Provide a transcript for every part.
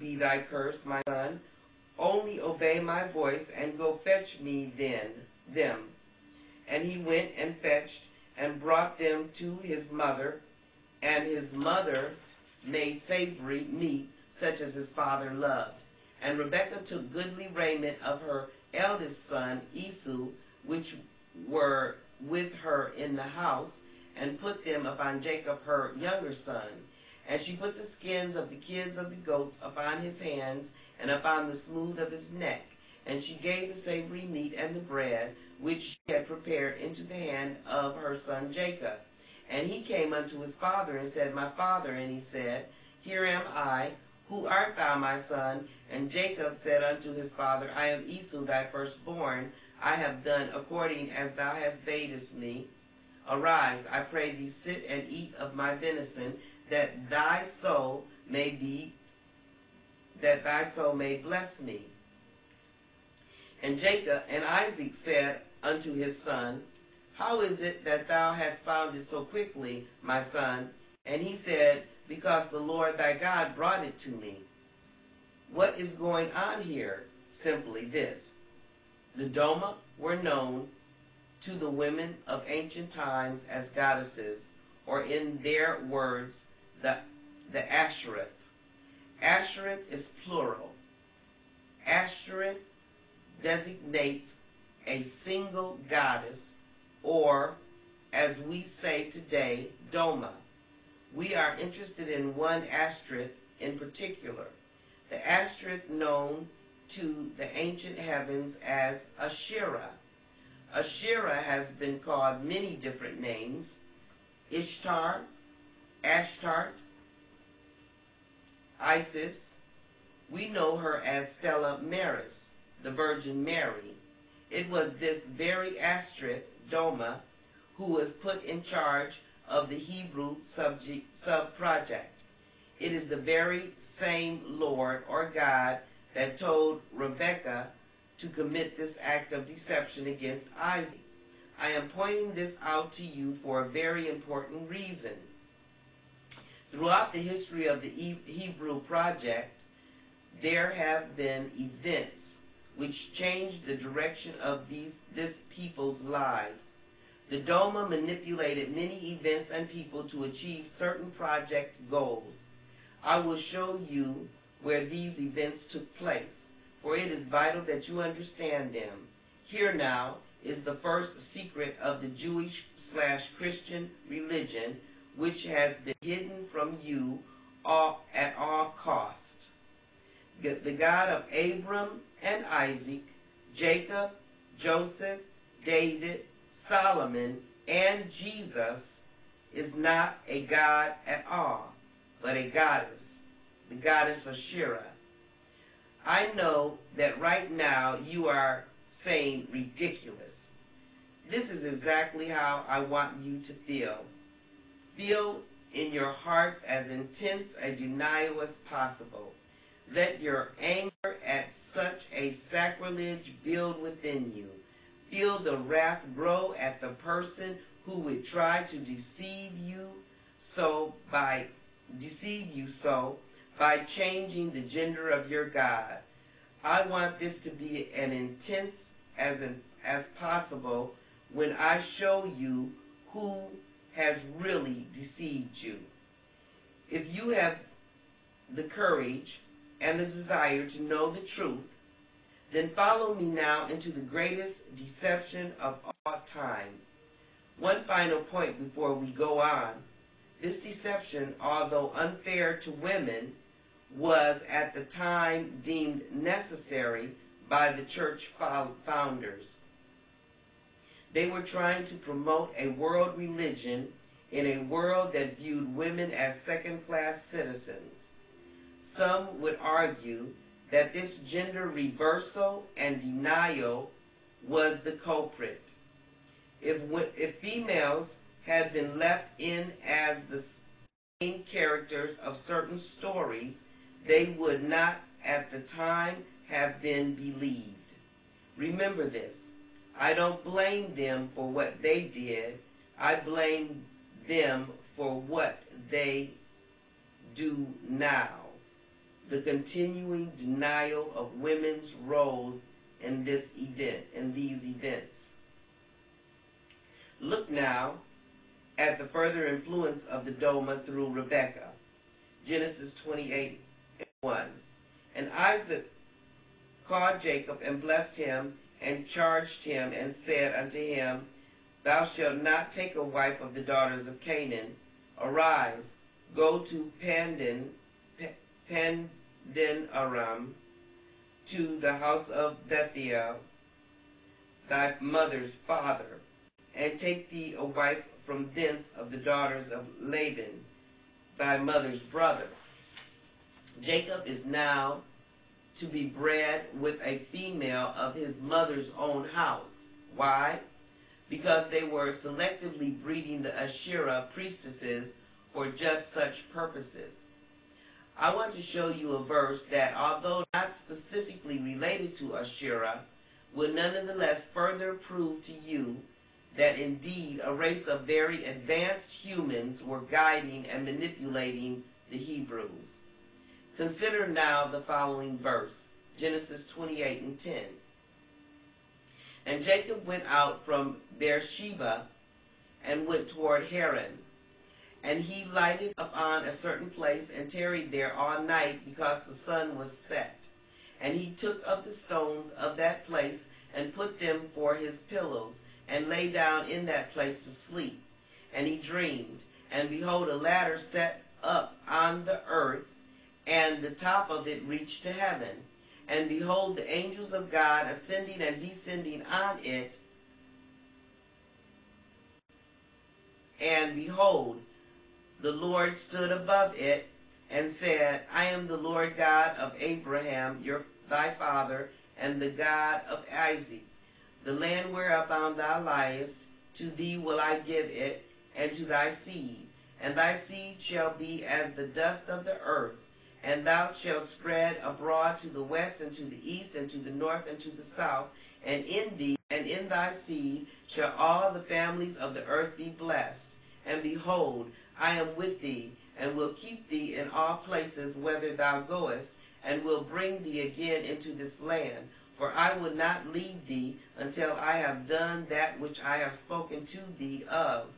be thy curse, my son. Only obey my voice, and go fetch me them. And he went and fetched, and brought them to his mother, and his mother made savory meat, such as his father loved. And Rebekah took goodly raiment of her eldest son Esau, which were with her in the house, and put them upon Jacob her younger son. And she put the skins of the kids of the goats upon his hands, and upon the smooth of his neck. And she gave the savory meat and the bread, which she had prepared, into the hand of her son Jacob. And he came unto his father, and said, My father. And he said, Here am I. Who art thou, my son? And Jacob said unto his father, I am Esau, thy firstborn. I have done according as thou hast badest me. Arise, I pray thee, sit and eat of my venison, that thy soul may bless me. And Jacob and Isaac said unto his son, How is it that thou hast found it so quickly, my son? And he said, Because the Lord thy God brought it to me. What is going on here? Simply this. The Doma were known to the women of ancient times as goddesses, or in their words, the Ashereth. Ashereth is plural. Ashereth designates a single goddess, or, as we say today, Doma. We are interested in one Ashtoreth in particular, the Ashtoreth known to the ancient heavens as Asherah. Asherah has been called many different names: Ishtar, Ashtart, Isis. We know her as Stella Maris, the Virgin Mary. It was this very Ashtoreth, Doma, who was put in charge of the Hebrew sub-project. It is the very same Lord or God that told Rebekah to commit this act of deception against Isaac. I am pointing this out to you for a very important reason. Throughout the history of the Hebrew project, there have been events which changed the direction of this people's lives. The Doma manipulated many events and people to achieve certain project goals. I will show you where these events took place, for it is vital that you understand them. Here now is the first secret of the Jewish/Christian religion, which has been hidden from you at all cost. The God of Abram and Isaac, Jacob, Joseph, David, Solomon, and Jesus is not a God at all, but a goddess, the goddess Asherah. I know that right now you are saying ridiculous. This is exactly how I want you to feel. Feel in your hearts as intense a denial as possible. Let your anger at such a sacrilege build within you. Feel the wrath grow at the person who would try to deceive you so by changing the gender of your God. I want this to be as intense as possible when I show you who has really deceived you. If you have the courage and the desire to know the truth, then follow me now into the greatest deception of all time. One final point before we go on. This deception, although unfair to women, was at the time deemed necessary by the church founders. They were trying to promote a world religion in a world that viewed women as second-class citizens. Some would argue that this gender reversal and denial was the culprit. If females had been left in as the main characters of certain stories, they would not at the time have been believed. Remember this. I don't blame them for what they did. I blame them for what they do now. the continuing denial of women's roles in these events. Look now at the further influence of the Doma through Rebekah. Genesis 28:1. And Isaac called Jacob and blessed him and charged him and said unto him, Thou shalt not take a wife of the daughters of Canaan. Arise, go to Aram, to the house of Bethuel, thy mother's father, and take thee a wife from thence of the daughters of Laban, thy mother's brother. Jacob is now to be bred with a female of his mother's own house. Why? Because they were selectively breeding the Asherah priestesses for just such purposes. I want to show you a verse that, although not specifically related to Asherah, will nonetheless further prove to you that indeed a race of very advanced humans were guiding and manipulating the Hebrews. Consider now the following verse, Genesis 28:10. And Jacob went out from Beersheba and went toward Haran. And he lighted upon a certain place and tarried there all night because the sun was set. And he took of the stones of that place and put them for his pillows and lay down in that place to sleep. And he dreamed, and behold, a ladder set up on the earth, and the top of it reached to heaven. And behold, the angels of God ascending and descending on it. And behold, the Lord stood above it and said, I am the Lord God of Abraham, thy father, and the God of Isaac. The land whereupon thou liest, to thee will I give it, and to thy seed. And thy seed shall be as the dust of the earth, and thou shalt spread abroad to the west, and to the east, and to the north, and to the south. And in thee and in thy seed shall all the families of the earth be blessed. And behold, I am with thee, and will keep thee in all places whither thou goest, and will bring thee again into this land. For I will not leave thee until I have done that which I have spoken to thee of.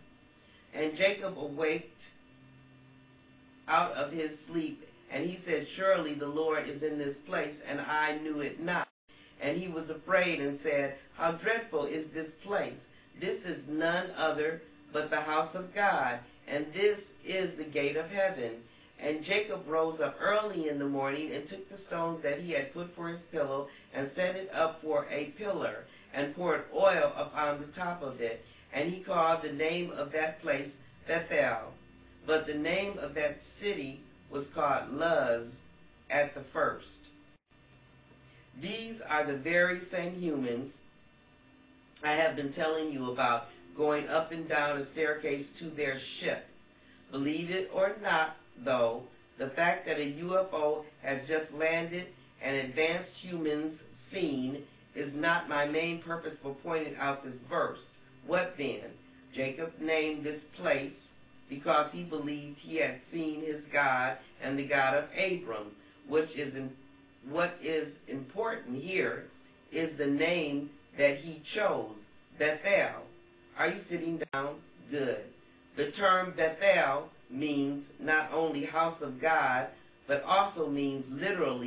And Jacob awaked out of his sleep, and he said, Surely the Lord is in this place, and I knew it not. And he was afraid and said, How dreadful is this place! This is none other but the house of God, and this is the gate of heaven. And Jacob rose up early in the morning and took the stones that he had put for his pillow and set it up for a pillar and poured oil upon the top of it. And he called the name of that place Bethel. But the name of that city was called Luz at the first. These are the very same humans I have been telling you about, going up and down a staircase to their ship. Believe it or not, though, the fact that a UFO has just landed and advanced humans seen is not my main purpose for pointing out this verse. What then? Jacob named this place because he believed he had seen his God and the God of Abram. What is important here is the name that he chose, Bethel. Are you sitting down? Good. The term Bethel means not only house of God, but also means literally